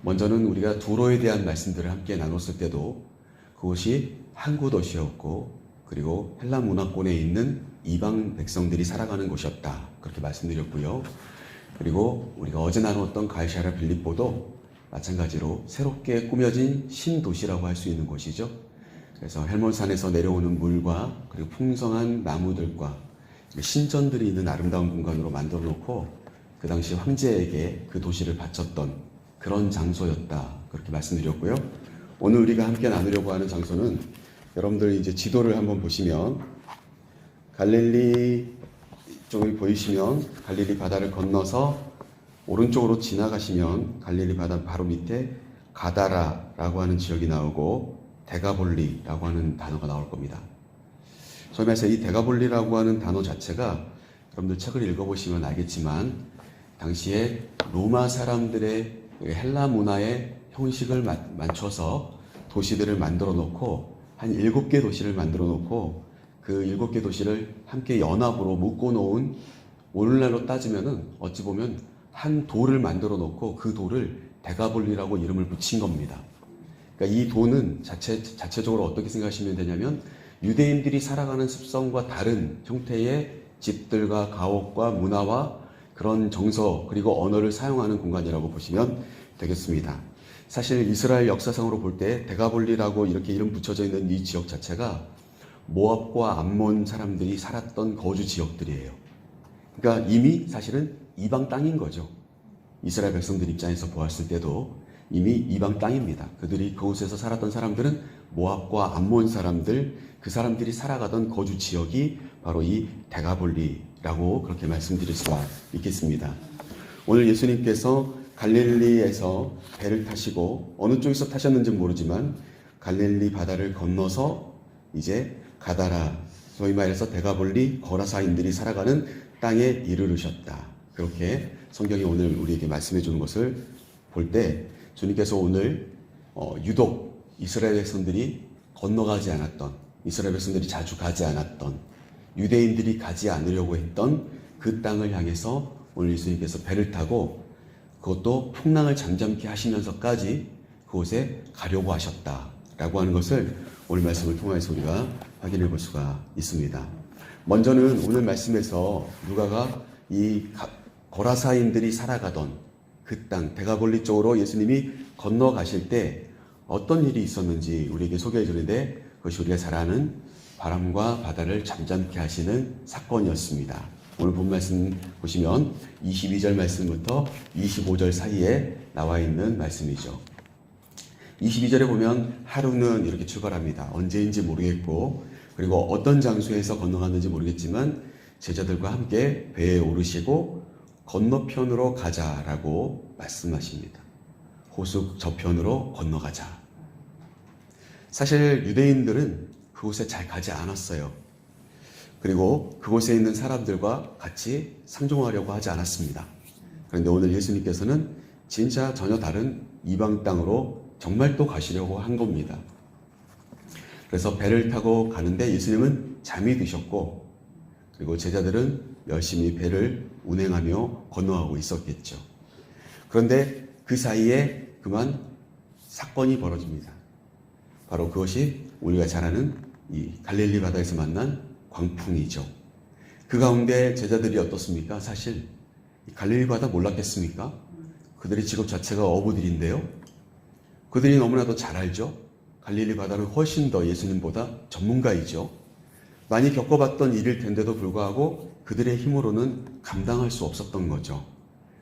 먼저는 우리가 두로에 대한 말씀들을 함께 나눴을 때도 그곳이 항구 도시였고 그리고 헬라 문화권에 있는 이방 백성들이 살아가는 곳이었다. 그렇게 말씀드렸고요. 그리고 우리가 어제 나눴던 가이사랴 빌립보도 마찬가지로 새롭게 꾸며진 신도시라고 할 수 있는 곳이죠. 그래서 헬몬산에서 내려오는 물과 그리고 풍성한 나무들과 신전들이 있는 아름다운 공간으로 만들어 놓고 그 당시 황제에게 그 도시를 바쳤던 그런 장소였다. 그렇게 말씀드렸고요. 오늘 우리가 함께 나누려고 하는 장소는 여러분들 이제 지도를 한번 보시면 갈릴리 쪽이 보이시면 갈릴리 바다를 건너서 오른쪽으로 지나가시면 갈릴리 바다 바로 밑에 가다라라고 하는 지역이 나오고 데가볼리라고 하는 단어가 나올 겁니다. 소위 말해서 이 데가볼리라고 하는 단어 자체가 여러분들 책을 읽어보시면 알겠지만 당시에 로마 사람들의 헬라 문화의 형식을 맞춰서 도시들을 만들어 놓고 한 7개 도시를 만들어 놓고 그 7개 도시를 함께 연합으로 묶어 놓은 오늘날로 따지면은 어찌 보면 한 도를 만들어 놓고 그 도를 데가볼리라고 이름을 붙인 겁니다. 그러니까 이 도는 자체적으로 어떻게 생각하시면 되냐면 유대인들이 살아가는 습성과 다른 형태의 집들과 가옥과 문화와 그런 정서 그리고 언어를 사용하는 공간이라고 보시면 되겠습니다. 사실 이스라엘 역사상으로 볼 때 데가볼리라고 이렇게 이름 붙여져 있는 이 지역 자체가 모압과 암몬 사람들이 살았던 거주 지역들이에요. 그러니까 이미 사실은 이방 땅인 거죠. 이스라엘 백성들 입장에서 보았을 때도 이미 이방 땅입니다. 그들이 그곳에서 살았던 사람들은 모압과 암몬 사람들, 그 사람들이 살아가던 거주 지역이 바로 이 데가볼리라고 그렇게 말씀드릴 수가 있겠습니다. 오늘 예수님께서 갈릴리에서 배를 타시고 어느 쪽에서 타셨는지 모르지만 갈릴리 바다를 건너서 이제 가다라, 소위 말해서 데가볼리 거라사인들이 살아가는 땅에 이르르셨다. 그렇게 성경이 오늘 우리에게 말씀해 주는 것을 볼 때 주님께서 오늘 유독 이스라엘 백성들이 건너가지 않았던, 이스라엘 백성들이 자주 가지 않았던, 유대인들이 가지 않으려고 했던 그 땅을 향해서 오늘 예수님께서 배를 타고 그것도 풍랑을 잠잠케 하시면서까지 그곳에 가려고 하셨다라고 하는 것을 오늘 말씀을 통해서 우리가 확인해 볼 수가 있습니다. 먼저는 오늘 말씀에서 누가가 이 거라사인들이 살아가던 그 땅 데가볼리 쪽으로 예수님이 건너가실 때 어떤 일이 있었는지 우리에게 소개해 주는데 그것이 우리가 잘 아는 바람과 바다를 잠잠케 하시는 사건이었습니다. 오늘 본 말씀 보시면 22절 말씀부터 25절 사이에 나와 있는 말씀이죠. 22절에 보면 하루는 이렇게 출발합니다. 언제인지 모르겠고 그리고 어떤 장소에서 건너갔는지 모르겠지만 제자들과 함께 배에 오르시고 건너편으로 가자라고 말씀하십니다. 호숫 저편으로 건너가자. 사실 유대인들은 그곳에 잘 가지 않았어요. 그리고 그곳에 있는 사람들과 같이 상종하려고 하지 않았습니다. 그런데 오늘 예수님께서는 진짜 전혀 다른 이방 땅으로 정말 또 가시려고 한 겁니다. 그래서 배를 타고 가는데 예수님은 잠이 드셨고 그리고 제자들은 열심히 배를 운행하며 건너가고 있었겠죠. 그런데 그 사이에 그만 사건이 벌어집니다. 바로 그것이 우리가 잘 아는 이 갈릴리 바다에서 만난 광풍이죠. 그 가운데 제자들이 어떻습니까? 사실 갈릴리 바다 몰랐겠습니까? 그들의 직업 자체가 어부들인데요. 그들이 너무나도 잘 알죠. 갈릴리 바다는 훨씬 더 예수님보다 전문가이죠. 많이 겪어봤던 일일 텐데도 불구하고 그들의 힘으로는 감당할 수 없었던 거죠.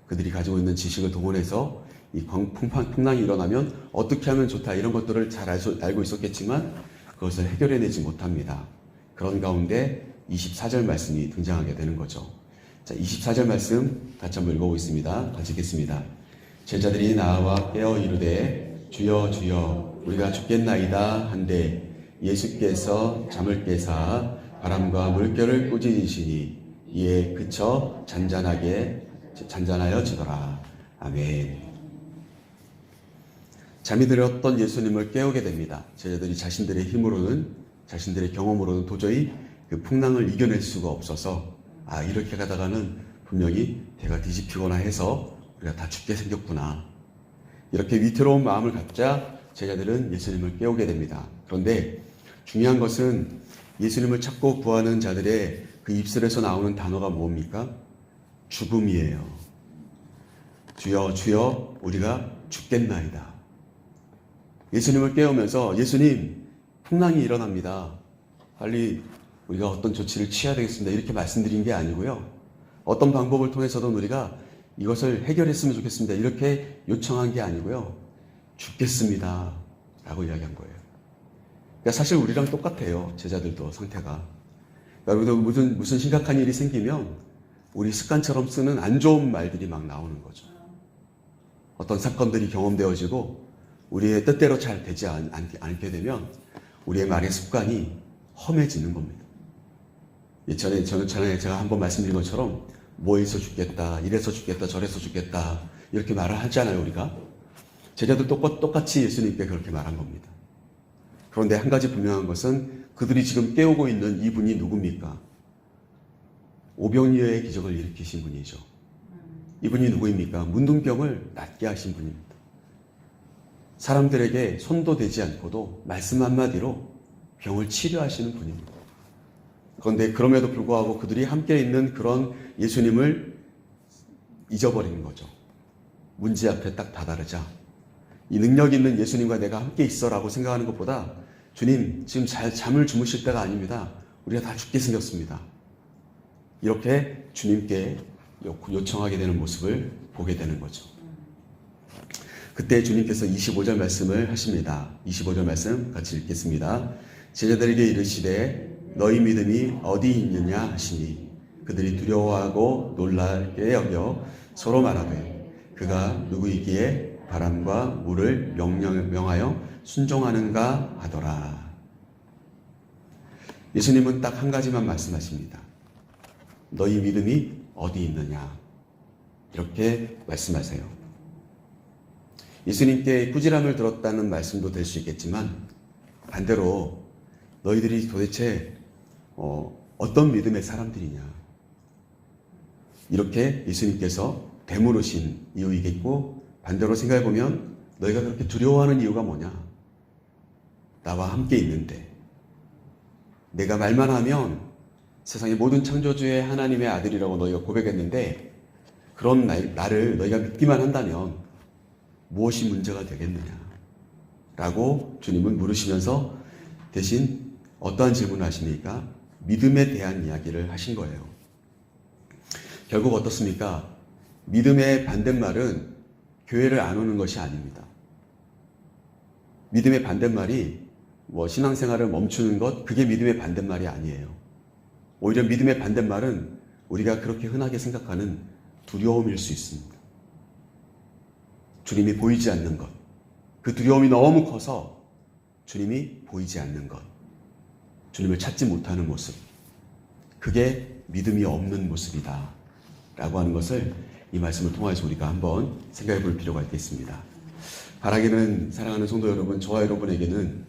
그들이 가지고 있는 지식을 동원해서 이 풍랑이 일어나면 어떻게 하면 좋다 이런 것들을 잘 알고 있었겠지만 그것을 해결해내지 못합니다. 그런 가운데 24절 말씀이 등장하게 되는 거죠. 자, 24절 말씀 같이 한번 읽어보겠습니다. 같이 읽겠습니다. 제자들이 나와 깨어 이르되 주여 주여 우리가 죽겠나이다 한데 예수께서 잠을 깨사 바람과 물결을 꾸짖으시니 이에 그쳐 잔잔하여지더라. 아멘. 잠이 들었던 예수님을 깨우게 됩니다. 제자들이 자신들의 힘으로는 자신들의 경험으로는 도저히 그 풍랑을 이겨낼 수가 없어서 이렇게 가다가는 분명히 배가 뒤집히거나 해서 우리가 다 죽게 생겼구나. 이렇게 위태로운 마음을 갖자 제자들은 예수님을 깨우게 됩니다. 그런데 중요한 것은 예수님을 찾고 구하는 자들의 그 입술에서 나오는 단어가 뭡니까? 죽음이에요. 주여 주여 우리가 죽겠나이다. 예수님을 깨우면서 예수님 풍랑이 일어납니다. 빨리 우리가 어떤 조치를 취해야 되겠습니다. 이렇게 말씀드린 게 아니고요. 어떤 방법을 통해서든 우리가 이것을 해결했으면 좋겠습니다. 이렇게 요청한 게 아니고요. 죽겠습니다. 라고 이야기한 거예요. 그러니까 사실 우리랑 똑같아요. 제자들도 상태가. 그러니까 무슨 심각한 일이 생기면 우리 습관처럼 쓰는 안 좋은 말들이 막 나오는 거죠. 어떤 사건들이 경험되어지고 우리의 뜻대로 잘 되지 않게 되면 우리의 말의 습관이 험해지는 겁니다. 저는 제가 한번 말씀드린 것처럼 뭐에서 죽겠다, 이래서 죽겠다, 저래서 죽겠다 이렇게 말을 하잖아요. 우리가 제자도 똑같이 예수님께 그렇게 말한 겁니다. 그런데 한 가지 분명한 것은 그들이 지금 깨우고 있는 이분이 누굽니까? 오병이어의 기적을 일으키신 분이죠. 이분이 누구입니까? 문둥병을 낫게 하신 분입니다. 사람들에게 손도 대지 않고도 말씀 한마디로 병을 치료하시는 분입니다. 그런데 그럼에도 불구하고 그들이 함께 있는 그런 예수님을 잊어버리는 거죠. 문제 앞에 딱 다다르자 이 능력 있는 예수님과 내가 함께 있어라고 생각하는 것보다 주님 지금 잠을 주무실 때가 아닙니다. 우리가 다 죽게 생겼습니다. 이렇게 주님께 요청하게 되는 모습을 보게 되는 거죠. 그때 주님께서 25절 말씀을 하십니다. 25절 말씀 같이 읽겠습니다. 제자들에게 이르시되 너희 믿음이 어디 있느냐 하시니 그들이 두려워하고 놀라게 여겨 서로 말하되 그가 누구이기에 바람과 물을 명하여 순종하는가 하더라. 예수님은 딱 한 가지만 말씀하십니다. 너희 믿음이 어디 있느냐 이렇게 말씀하세요. 예수님께 꾸지람을 들었다는 말씀도 될 수 있겠지만 반대로 너희들이 도대체 어떤 믿음의 사람들이냐 이렇게 예수님께서 되물으신 이유이겠고 반대로 생각해보면 너희가 그렇게 두려워하는 이유가 뭐냐? 나와 함께 있는데 내가 말만 하면 세상의 모든 창조주의 하나님의 아들이라고 너희가 고백했는데 그런 나를 너희가 믿기만 한다면 무엇이 문제가 되겠느냐? 라고 주님은 물으시면서 대신 어떠한 질문을 하십니까? 믿음에 대한 이야기를 하신 거예요. 결국 어떻습니까? 믿음의 반대말은 교회를 안 오는 것이 아닙니다. 믿음의 반대말이 신앙생활을 멈추는 것, 그게 믿음의 반대말이 아니에요. 오히려 믿음의 반대말은 우리가 그렇게 흔하게 생각하는 두려움일 수 있습니다. 주님이 보이지 않는 것, 그 두려움이 너무 커서 주님이 보이지 않는 것, 주님을 찾지 못하는 모습, 그게 믿음이 없는 모습이다 라고 하는 것을 이 말씀을 통해서 우리가 한번 생각해 볼 필요가 있겠습니다. 바라기는 사랑하는 성도 여러분, 저와 여러분에게는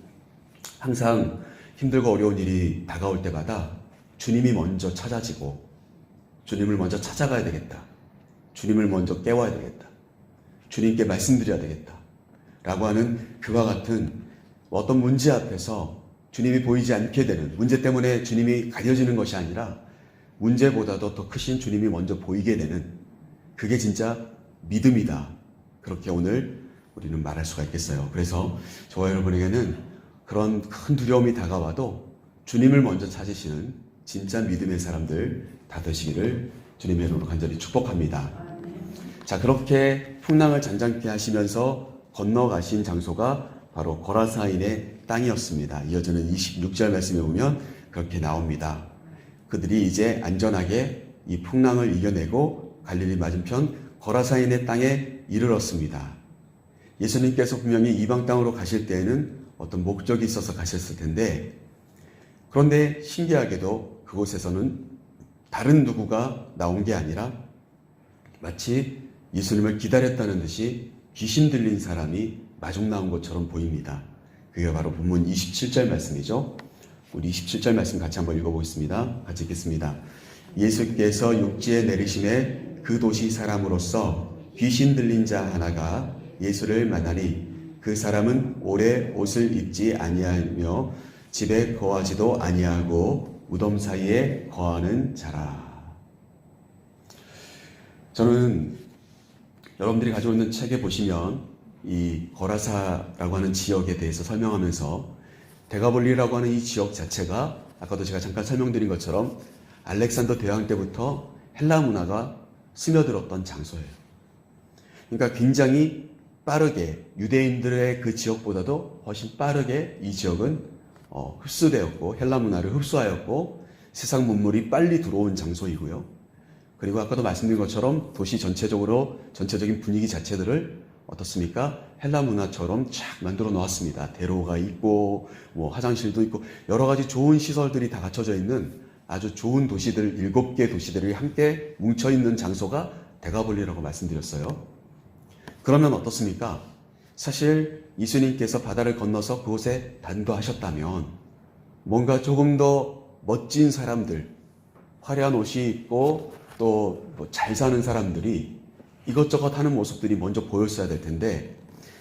항상 힘들고 어려운 일이 다가올 때마다 주님이 먼저 찾아지고 주님을 먼저 찾아가야 되겠다. 주님을 먼저 깨워야 되겠다. 주님께 말씀드려야 되겠다. 라고 하는 그와 같은 어떤 문제 앞에서 주님이 보이지 않게 되는, 문제 때문에 주님이 가려지는 것이 아니라 문제보다도 더 크신 주님이 먼저 보이게 되는, 그게 진짜 믿음이다. 그렇게 오늘 우리는 말할 수가 있겠어요. 그래서 저와 여러분에게는 그런 큰 두려움이 다가와도 주님을 먼저 찾으시는 진짜 믿음의 사람들 다 되시기를 주님의 이름으로 간절히 축복합니다. 자, 그렇게 풍랑을 잔잔케 하시면서 건너가신 장소가 바로 거라사인의 땅이었습니다. 이어지는 26절 말씀에 보면 그렇게 나옵니다. 그들이 이제 안전하게 이 풍랑을 이겨내고 갈릴리 맞은편 거라사인의 땅에 이르렀습니다. 예수님께서 분명히 이방 땅으로 가실 때에는 어떤 목적이 있어서 가셨을 텐데, 그런데 신기하게도 그곳에서는 다른 누구가 나온 게 아니라 마치 예수님을 기다렸다는 듯이 귀신 들린 사람이 마중 나온 것처럼 보입니다. 그게 바로 본문 27절 말씀이죠. 우리 27절 말씀 같이 한번 읽어보겠습니다. 같이 읽겠습니다. 예수께서 육지에 내리심에 그 도시 사람으로서 귀신 들린 자 하나가 예수를 만나니 그 사람은 오래 옷을 입지 아니하며 집에 거하지도 아니하고 무덤 사이에 거하는 자라. 저는 여러분들이 가지고 있는 책에 보시면 이 거라사라고 하는 지역에 대해서 설명하면서 데가볼리라고 하는 이 지역 자체가 아까도 제가 잠깐 설명드린 것처럼 알렉산더 대왕 때부터 헬라 문화가 스며들었던 장소예요. 그러니까 굉장히 빠르게 유대인들의 그 지역보다도 훨씬 빠르게 이 지역은 흡수되었고 헬라 문화를 흡수하였고 세상 문물이 빨리 들어온 장소이고요. 그리고 아까도 말씀드린 것처럼 도시 전체적인 분위기 자체들을 어떻습니까? 헬라 문화처럼 쫙 만들어 놓았습니다. 대로가 있고 화장실도 있고 여러 가지 좋은 시설들이 다 갖춰져 있는 아주 좋은 도시들 7개 도시들이 함께 뭉쳐있는 장소가 데가볼리라고 말씀드렸어요. 그러면 어떻습니까? 사실 예수님께서 바다를 건너서 그곳에 단도하셨다면 뭔가 조금 더 멋진 사람들, 화려한 옷이 입고 또 잘 사는 사람들이 이것저것 하는 모습들이 먼저 보였어야 될 텐데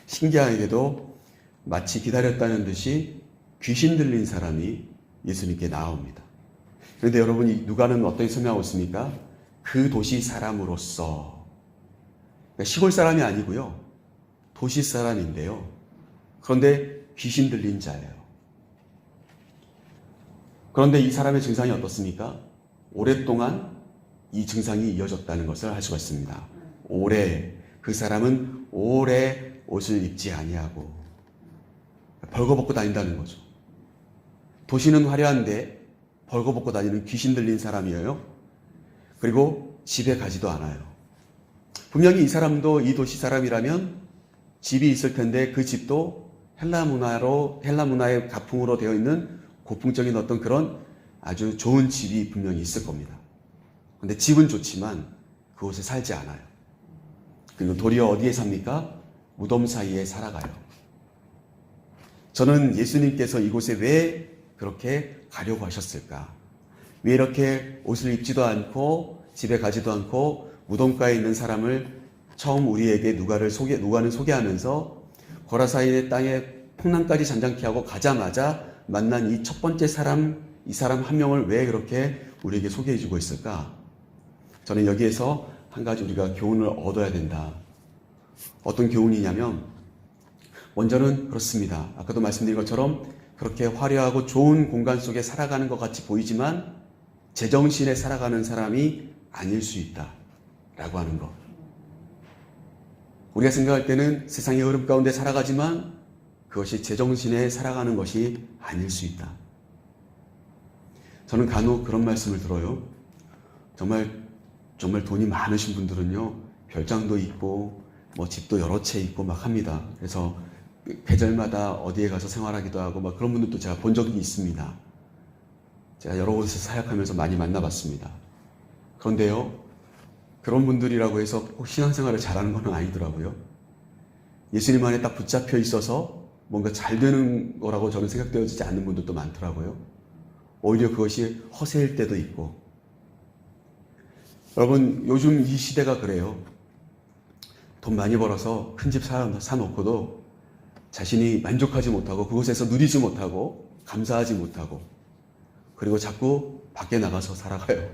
신기하게도 마치 기다렸다는 듯이 귀신 들린 사람이 예수님께 나옵니다. 그런데 여러분이 누가는 어떻게 설명하고 있습니까? 그 도시 사람으로서, 그러니까 시골 사람이 아니고요, 도시 사람인데요. 그런데 귀신 들린 자예요. 그런데 이 사람의 증상이 어떻습니까? 오랫동안 이 증상이 이어졌다는 것을 알 수가 있습니다. 그 사람은 오래 옷을 입지 아니하고 벌거벗고 다닌다는 거죠. 도시는 화려한데 벌거벗고 다니는 귀신 들린 사람이에요. 그리고 집에 가지도 않아요. 분명히 이 사람도 이 도시 사람이라면 집이 있을 텐데 그 집도 헬라 문화의 가풍으로 되어 있는 고풍적인 어떤 그런 아주 좋은 집이 분명히 있을 겁니다. 그런데 집은 좋지만 그곳에 살지 않아요. 그리고 도리어 어디에 삽니까? 무덤 사이에 살아가요. 저는 예수님께서 이곳에 왜 그렇게 가려고 하셨을까? 왜 이렇게 옷을 입지도 않고 집에 가지도 않고 무덤가에 있는 사람을 처음 우리에게 누가는 소개하면서 거라사인의 땅에 풍랑까지 잔잔케 하고 가자마자 만난 이 첫 번째 사람, 이 사람 한 명을 왜 그렇게 우리에게 소개해 주고 있을까? 저는 여기에서 한 가지 우리가 교훈을 얻어야 된다. 어떤 교훈이냐면 먼저는 그렇습니다. 아까도 말씀드린 것처럼 그렇게 화려하고 좋은 공간 속에 살아가는 것 같이 보이지만 제정신에 살아가는 사람이 아닐 수 있다 라고 하는 것. 우리가 생각할 때는 세상의 흐름 가운데 살아가지만 그것이 제정신에 살아가는 것이 아닐 수 있다. 저는 간혹 그런 말씀을 들어요. 정말 돈이 많으신 분들은요, 별장도 있고 집도 여러 채 있고 막 합니다. 그래서 계절마다 어디에 가서 생활하기도 하고 막 그런 분들도 제가 본 적이 있습니다. 제가 여러 곳에서 사역하면서 많이 만나봤습니다. 그런데요, 그런 분들이라고 해서 꼭 신앙생활을 잘하는 건 아니더라고요. 예수님 안에 딱 붙잡혀 있어서 뭔가 잘 되는 거라고 저는 생각되어지지 않는 분들도 많더라고요. 오히려 그것이 허세일 때도 있고. 여러분, 요즘 이 시대가 그래요. 돈 많이 벌어서 큰 집 사놓고도 자신이 만족하지 못하고 그곳에서 누리지 못하고 감사하지 못하고 그리고 자꾸 밖에 나가서 살아가요.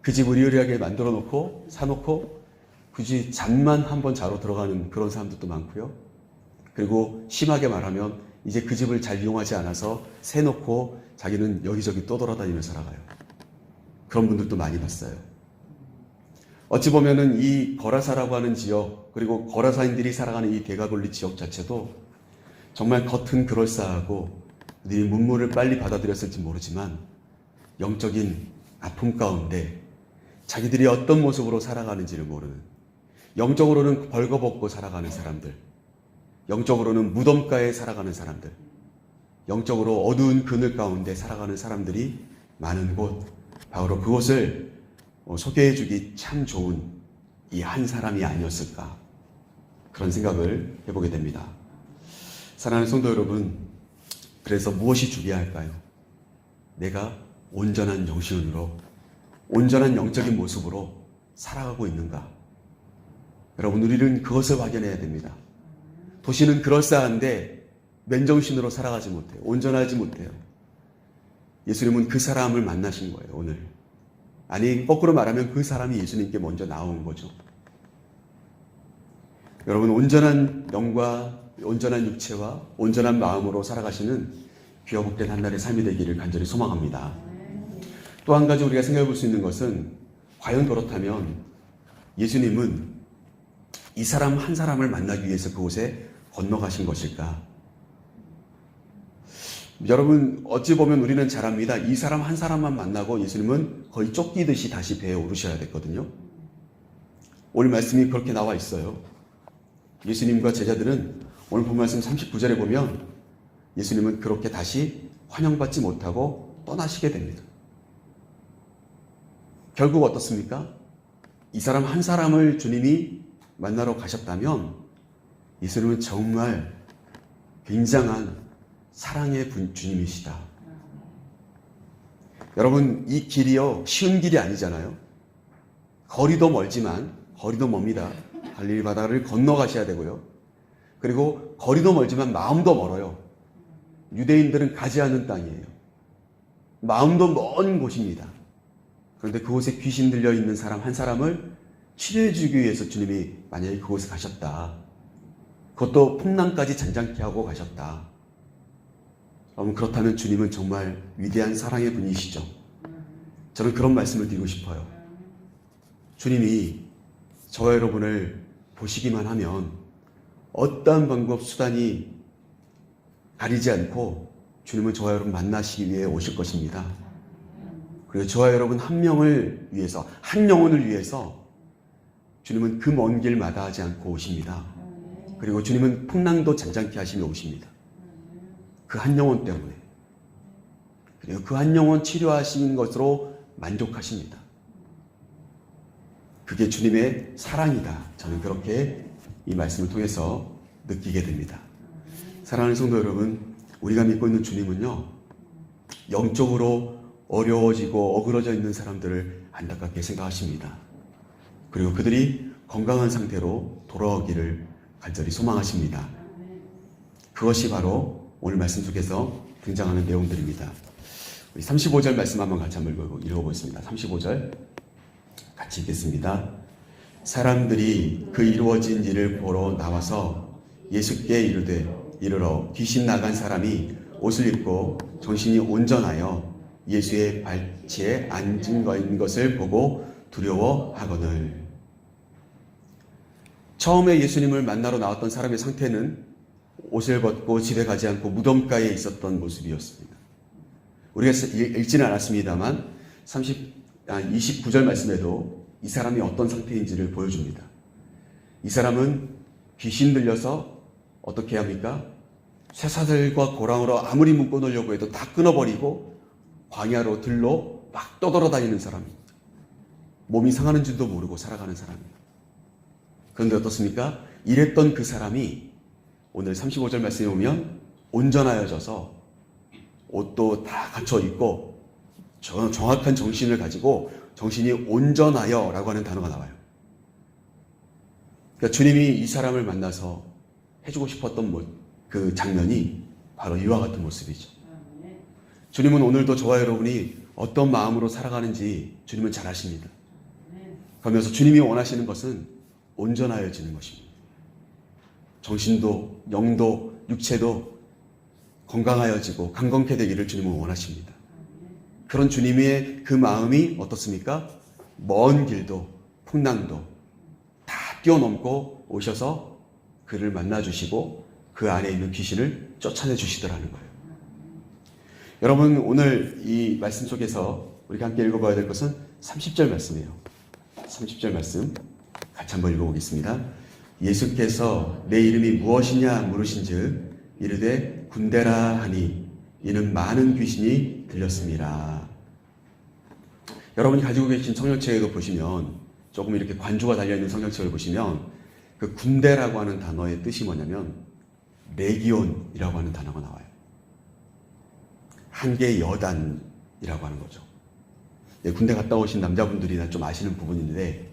그 집 의리의리하게 만들어 놓고 사놓고 굳이 잠만 한번 자러 들어가는 그런 사람들도 많고요. 그리고 심하게 말하면 이제 그 집을 잘 이용하지 않아서 세놓고 자기는 여기저기 떠돌아다니며 살아가요. 그런 분들도 많이 봤어요. 어찌 보면은 이 거라사라고 하는 지역, 그리고 거라사인들이 살아가는 이 데가볼리 지역 자체도 정말 겉은 그럴싸하고 그들이 문물을 빨리 받아들였을지 모르지만 영적인 아픔 가운데 자기들이 어떤 모습으로 살아가는지를 모르는, 영적으로는 벌거벗고 살아가는 사람들, 영적으로는 무덤가에 살아가는 사람들, 영적으로 어두운 그늘 가운데 살아가는 사람들이 많은 곳, 바로 그곳을 소개해주기 참 좋은 이 한 사람이 아니었을까, 그런 생각을 해보게 됩니다. 사랑하는 성도 여러분, 그래서 무엇이 중요할까요? 내가 온전한 정신으로, 온전한 영적인 모습으로 살아가고 있는가? 여러분, 우리는 그것을 확인해야 됩니다. 도시는 그럴싸한데 맨정신으로 살아가지 못해요. 온전하지 못해요. 예수님은 그 사람을 만나신 거예요, 오늘. 아니, 거꾸로 말하면 그 사람이 예수님께 먼저 나온 거죠. 여러분, 온전한 영과 온전한 육체와 온전한 마음으로 살아가시는 귀와 복된 한날의 삶이 되기를 간절히 소망합니다. 또 한 가지 우리가 생각해 볼 수 있는 것은, 과연 그렇다면 예수님은 이 사람 한 사람을 만나기 위해서 그곳에 건너가신 것일까? 여러분, 어찌 보면 우리는 잘 압니다. 이 사람 한 사람만 만나고 예수님은 거의 쫓기듯이 다시 배에 오르셔야 됐거든요. 오늘 말씀이 그렇게 나와 있어요. 예수님과 제자들은 오늘 본 말씀 39절에 보면 예수님은 그렇게 다시 환영받지 못하고 떠나시게 됩니다. 결국 어떻습니까? 이 사람 한 사람을 주님이 만나러 가셨다면 예수님은 정말 굉장한 사랑의 주님이시다. 여러분, 이 길이요, 쉬운 길이 아니잖아요. 거리도 멀지만, 거리도 멉니다. 갈릴리 바다를 건너가셔야 되고요. 그리고 거리도 멀지만 마음도 멀어요. 유대인들은 가지 않는 땅이에요. 마음도 먼 곳입니다. 그런데 그곳에 귀신 들려 있는 사람 한 사람을 치료해 주기 위해서 주님이 만약에 그곳에 가셨다. 그것도 풍랑까지 잔잔케 하고 가셨다. 여러분, 그렇다면 주님은 정말 위대한 사랑의 분이시죠. 저는 그런 말씀을 드리고 싶어요. 주님이 저와 여러분을 보시기만 하면 어떠한 방법, 수단이 가리지 않고 주님은 저와 여러분 만나시기 위해 오실 것입니다. 그리고 저와 여러분 한 명을 위해서, 한 영혼을 위해서 주님은 그 먼 길 마다하지 않고 오십니다. 그리고 주님은 풍랑도 잔잔케 하시며 오십니다. 그 한 영혼 때문에. 그리고 그 한 영혼 치료하신 것으로 만족하십니다. 그게 주님의 사랑이다. 저는 그렇게 이 말씀을 통해서 느끼게 됩니다. 사랑하는 성도 여러분, 우리가 믿고 있는 주님은요, 영적으로 어려워지고 어그러져 있는 사람들을 안타깝게 생각하십니다. 그리고 그들이 건강한 상태로 돌아오기를 간절히 소망하십니다. 그것이 바로 오늘 말씀 속에서 등장하는 내용들입니다. 우리 35절 말씀 한번 같이 한번 읽어보겠습니다. 35절 같이 읽겠습니다. 사람들이 그 이루어진 일을 보러 나와서 예수께 이르러 귀신 나간 사람이 옷을 입고 정신이 온전하여 예수의 발치에 앉은 것을 보고 두려워하거늘. 처음에 예수님을 만나러 나왔던 사람의 상태는 옷을 벗고 집에 가지 않고 무덤가에 있었던 모습이었습니다. 우리가 읽지는 않았습니다만 29절 말씀에도 이 사람이 어떤 상태인지를 보여줍니다. 이 사람은 귀신 들려서 어떻게 합니까? 쇠사슬과 고랑으로 아무리 묶어놓으려고 해도 다 끊어버리고 광야로 들로 막 떠돌아다니는 사람입니다. 몸이 상하는 줄도 모르고 살아가는 사람입니다. 그런데 어떻습니까? 이랬던 그 사람이 오늘 35절 말씀에 보면 온전하여져서 옷도 다 갖춰 입고 정확한 정신을 가지고 정신이 온전하여 라고 하는 단어가 나와요. 그러니까 주님이 이 사람을 만나서 해주고 싶었던 그 장면이 바로 이와 같은 모습이죠. 주님은 오늘도 저와 여러분이 어떤 마음으로 살아가는지 주님은 잘 아십니다. 그러면서 주님이 원하시는 것은 온전하여지는 것입니다. 정신도 영도 육체도 건강하여지고 강건케 되기를 주님은 원하십니다. 그런 주님의 그 마음이 어떻습니까? 먼 길도 풍랑도 다 뛰어넘고 오셔서 그를 만나주시고 그 안에 있는 귀신을 쫓아내 주시더라는 거예요. 여러분, 오늘 이 말씀 속에서 우리가 함께 읽어봐야 될 것은 30절 말씀이에요. 30절 말씀 같이 한번 읽어보겠습니다. 예수께서 내 이름이 무엇이냐 물으신즉 이르되 군대라 하니 이는 많은 귀신이 들렸습니다. 여러분이 가지고 계신 성경책에도 보시면 조금 이렇게 관주가 달려있는 성경책을 보시면 그 군대라고 하는 단어의 뜻이 뭐냐면 레기온이라고 하는 단어가 나와요. 한 개의 여단이라고 하는 거죠. 군대 갔다 오신 남자분들이나 좀 아시는 부분인데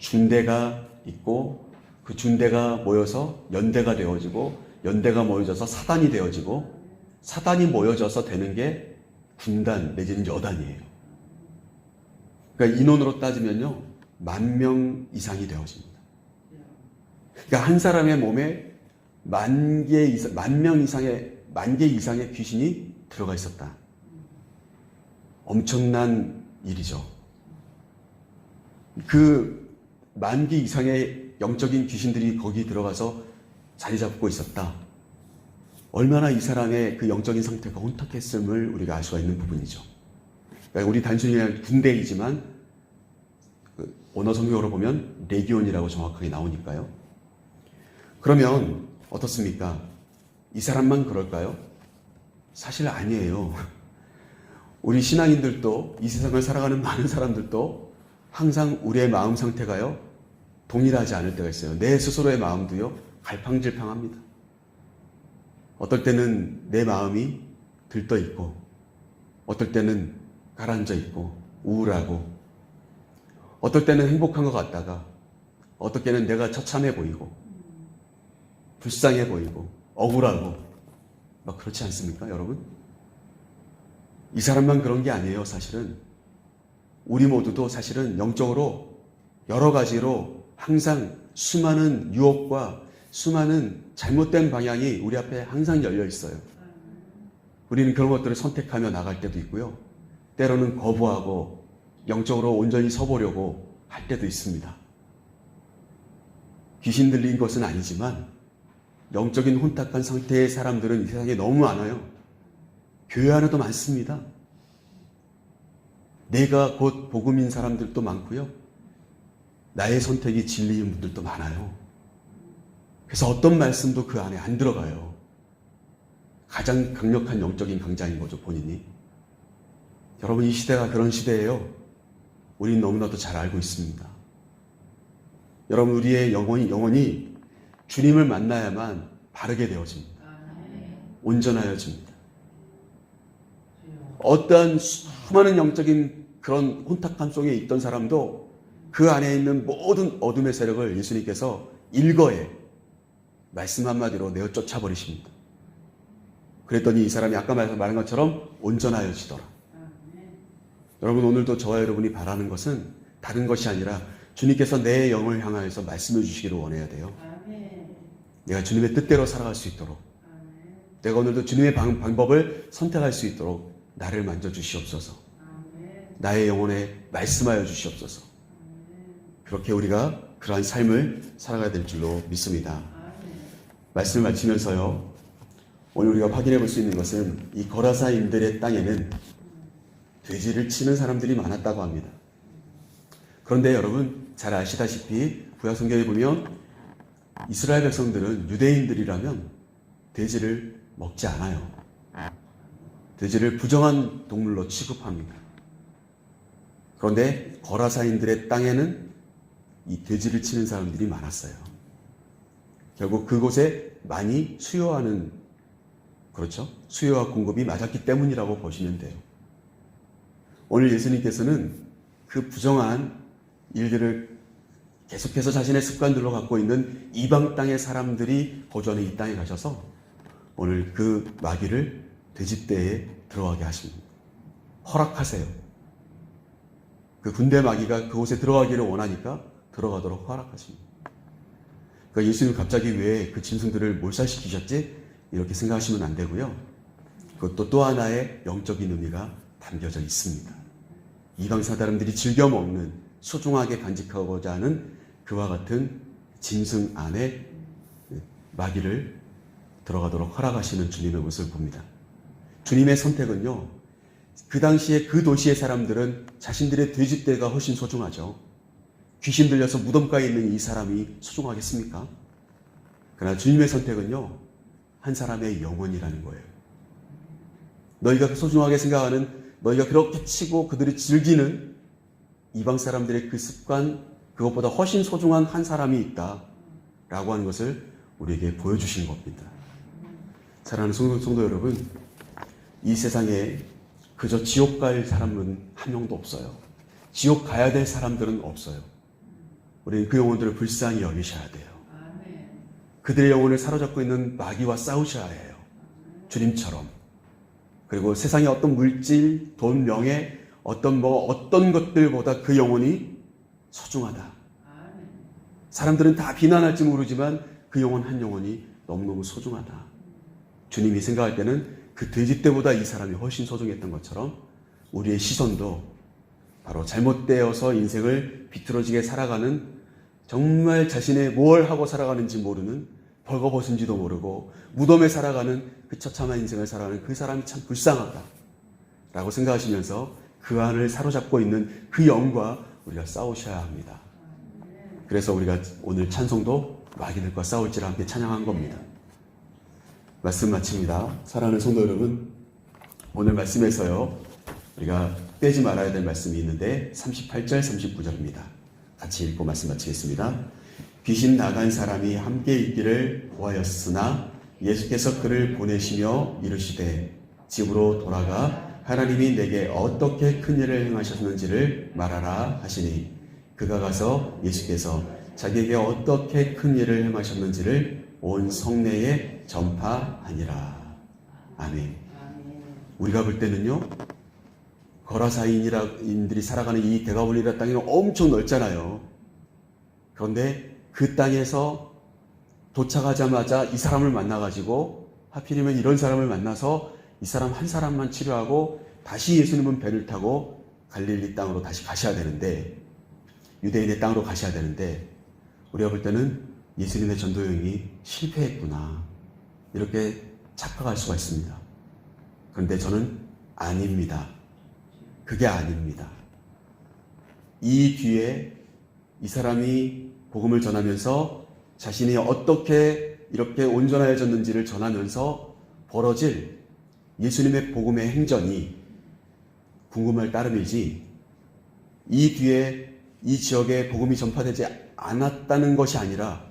군대가 있고 그 군대가 모여서 연대가 되어지고 연대가 모여져서 사단이 되어지고 사단이 모여져서 되는 게 군단 내지는 여단이에요. 그러니까 인원으로 따지면요 10,000명 이상이 되어집니다. 그러니까 한 사람의 몸에 10,000개 이상의 귀신이 들어가 있었다. 엄청난 일이죠. 그 10,000개 이상의 영적인 귀신들이 거기 들어가서 자리 잡고 있었다. 얼마나 이 사람의 그 영적인 상태가 혼탁했음을 우리가 알 수가 있는 부분이죠. 그러니까 우리 단순히 그냥 군대이지만 그 언어 성경으로 보면 레기온이라고 정확하게 나오니까요. 그러면 어떻습니까? 이 사람만 그럴까요? 사실 아니에요. 우리 신앙인들도 이 세상을 살아가는 많은 사람들도 항상 우리의 마음 상태가요 동일하지 않을 때가 있어요. 내 스스로의 마음도요 갈팡질팡합니다. 어떨 때는 내 마음이 들떠 있고 어떨 때는 가라앉아 있고 우울하고 어떨 때는 행복한 것 같다가 어떨 때는 내가 처참해 보이고 불쌍해 보이고 억울하고 막 그렇지 않습니까 여러분? 이 사람만 그런 게 아니에요. 사실은 우리 모두도 사실은 영적으로 여러 가지로 항상 수많은 유혹과 수많은 잘못된 방향이 우리 앞에 항상 열려 있어요. 우리는 그런 것들을 선택하며 나갈 때도 있고요. 때로는 거부하고 영적으로 온전히 서보려고 할 때도 있습니다. 귀신 들린 것은 아니지만 영적인 혼탁한 상태의 사람들은 이 세상에 너무 많아요. 교회 안에도 많습니다. 내가 곧 복음인 사람들도 많고요. 나의 선택이 진리인 분들도 많아요. 그래서 어떤 말씀도 그 안에 안 들어가요. 가장 강력한 영적인 강자인 거죠, 본인이. 여러분, 이 시대가 그런 시대예요. 우린 너무나도 잘 알고 있습니다. 여러분, 우리의 영혼이 주님을 만나야만 바르게 되어집니다. 온전하여집니다. 어떠한 수많은 영적인 그런 혼탁함 속에 있던 사람도 그 안에 있는 모든 어둠의 세력을 예수님께서 일거에 말씀 한마디로 내어 쫓아버리십니다. 그랬더니 이 사람이 아까 말한 것처럼 온전하여지더라. 여러분, 오늘도 저와 여러분이 바라는 것은 다른 것이 아니라 주님께서 내 영을 향하여서 말씀해 주시기를 원해야 돼요. 내가 주님의 뜻대로 살아갈 수 있도록, 내가 오늘도 주님의 방법을 선택할 수 있도록 나를 만져주시옵소서. 나의 영혼에 말씀하여 주시옵소서. 그렇게 우리가 그러한 삶을 살아가야 될 줄로 믿습니다. 말씀을 마치면서요, 오늘 우리가 확인해 볼 수 있는 것은 이 거라사인들의 땅에는 돼지를 치는 사람들이 많았다고 합니다. 그런데 여러분 잘 아시다시피 구약 성경에 보면 이스라엘 백성들은 유대인들이라면 돼지를 먹지 않아요. 돼지를 부정한 동물로 취급합니다. 그런데 거라사인들의 땅에는 이 돼지를 치는 사람들이 많았어요. 결국 그곳에 많이 수요하는, 그렇죠? 수요와 공급이 맞았기 때문이라고 보시면 돼요. 오늘 예수님께서는 그 부정한 일들을 계속해서 자신의 습관들로 갖고 있는 이방 땅의 사람들이 거주하는 이 땅에 가셔서 오늘 그 마귀를 돼지떼에 들어가게 하십니다. 허락하세요. 그 군대 마귀가 그곳에 들어가기를 원하니까 들어가도록 허락하십니다. 그러니까 예수님 갑자기 왜 그 짐승들을 몰살시키셨지? 이렇게 생각하시면 안 되고요. 그것도 또 하나의 영적인 의미가 담겨져 있습니다. 이방 사람들이 즐겨 먹는, 소중하게 간직하고자 하는 그와 같은 짐승 안에 마귀를 들어가도록 허락하시는 주님의 모습을 봅니다. 주님의 선택은요, 그 당시에 그 도시의 사람들은 자신들의 돼지떼가 훨씬 소중하죠. 귀신 들려서 무덤가에 있는 이 사람이 소중하겠습니까? 그러나 주님의 선택은요, 한 사람의 영혼이라는 거예요. 너희가 소중하게 생각하는, 너희가 그렇게 치고 그들이 즐기는 이방 사람들의 그 습관, 그것보다 훨씬 소중한 한 사람이 있다라고 하는 것을 우리에게 보여주신 겁니다. 사랑하는 성도 여러분, 이 세상에 그저 지옥 갈 사람은 한 명도 없어요. 지옥 가야 될 사람들은 없어요. 우리는 그 영혼들을 불쌍히 여기셔야 돼요. 그들의 영혼을 사로잡고 있는 마귀와 싸우셔야 해요. 주님처럼. 그리고 세상의 어떤 물질, 돈, 명예, 어떤 것들보다 그 영혼이 소중하다. 사람들은 다 비난할지 모르지만 그 영혼 한 영혼이 너무너무 소중하다. 주님이 생각할 때는 그 돼지떼보다 이 사람이 훨씬 소중했던 것처럼 우리의 시선도 바로 잘못되어서 인생을 비틀어지게 살아가는, 정말 자신의 뭘 하고 살아가는지 모르는, 벌거벗은지도 모르고 무덤에 살아가는 그 처참한 인생을 살아가는 그 사람이 참 불쌍하다 라고 생각하시면서 그 안을 사로잡고 있는 그 영과 우리가 싸우셔야 합니다. 그래서 우리가 오늘 찬송도 마귀들과 싸울지라 함께 찬양한 겁니다. 말씀 마칩니다. 사랑하는 성도 여러분, 오늘 말씀에서요 우리가 빼지 말아야 될 말씀이 있는데 38절 39절입니다. 같이 읽고 말씀 마치겠습니다. 귀신 나간 사람이 함께 있기를 구하였으나 예수께서 그를 보내시며 이르시되 집으로 돌아가 하나님이 내게 어떻게 큰 일을 행하셨는지를 말하라 하시니 그가 가서 예수께서 자기에게 어떻게 큰 일을 행하셨는지를 온 성내에 전파하니라. 아멘. 우리가 볼 때는요 거라사인들이 살아가는 이 데가볼리라 땅이 엄청 넓잖아요. 그런데 그 땅에서 도착하자마자 이 사람을 만나가지고 하필이면 이런 사람을 만나서 이 사람 한 사람만 치료하고 다시 예수님은 배를 타고 갈릴리 땅으로 다시 가셔야 되는데, 유대인의 땅으로 가셔야 되는데 우리가 볼 때는 예수님의 전도 여행이 실패했구나 이렇게 착각할 수가 있습니다. 그런데 저는 아닙니다. 그게 아닙니다. 이 뒤에 이 사람이 복음을 전하면서 자신이 어떻게 이렇게 온전해졌는지를 전하면서 벌어질 예수님의 복음의 행전이 궁금할 따름이지, 이 뒤에 이 지역에 복음이 전파되지 않았다는 것이 아니라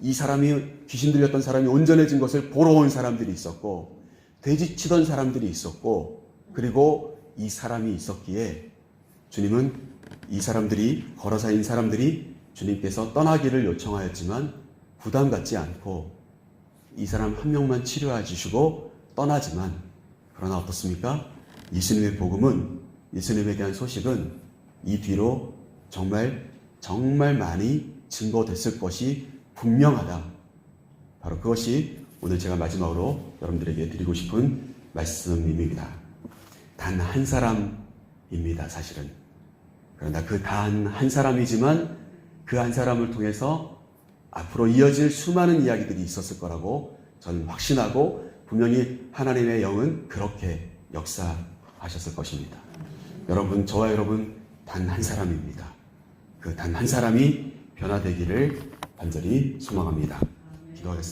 이 사람이, 귀신 들렸던 사람이 온전해진 것을 보러 온 사람들이 있었고 돼지치던 사람들이 있었고 그리고 이 사람이 있었기에 주님은 이 사람들이, 거라사인 사람들이 주님께서 떠나기를 요청하였지만 부담 갖지 않고 이 사람 한 명만 치료해 주시고 떠나지만, 그러나 어떻습니까? 예수님의 복음은, 예수님에 대한 소식은 이 뒤로 정말 많이 증거됐을 것이 분명하다. 바로 그것이 오늘 제가 마지막으로 여러분들에게 드리고 싶은 말씀입니다. 단 한 사람입니다, 사실은. 그러나 그 단 한 사람이지만 그 한 사람을 통해서 앞으로 이어질 수많은 이야기들이 있었을 거라고 저는 확신하고, 분명히 하나님의 영은 그렇게 역사하셨을 것입니다. 여러분, 저와 여러분 단 한 사람입니다. 그 단 한 사람이 변화되기를 간절히 소망합니다. 기도하겠습니다.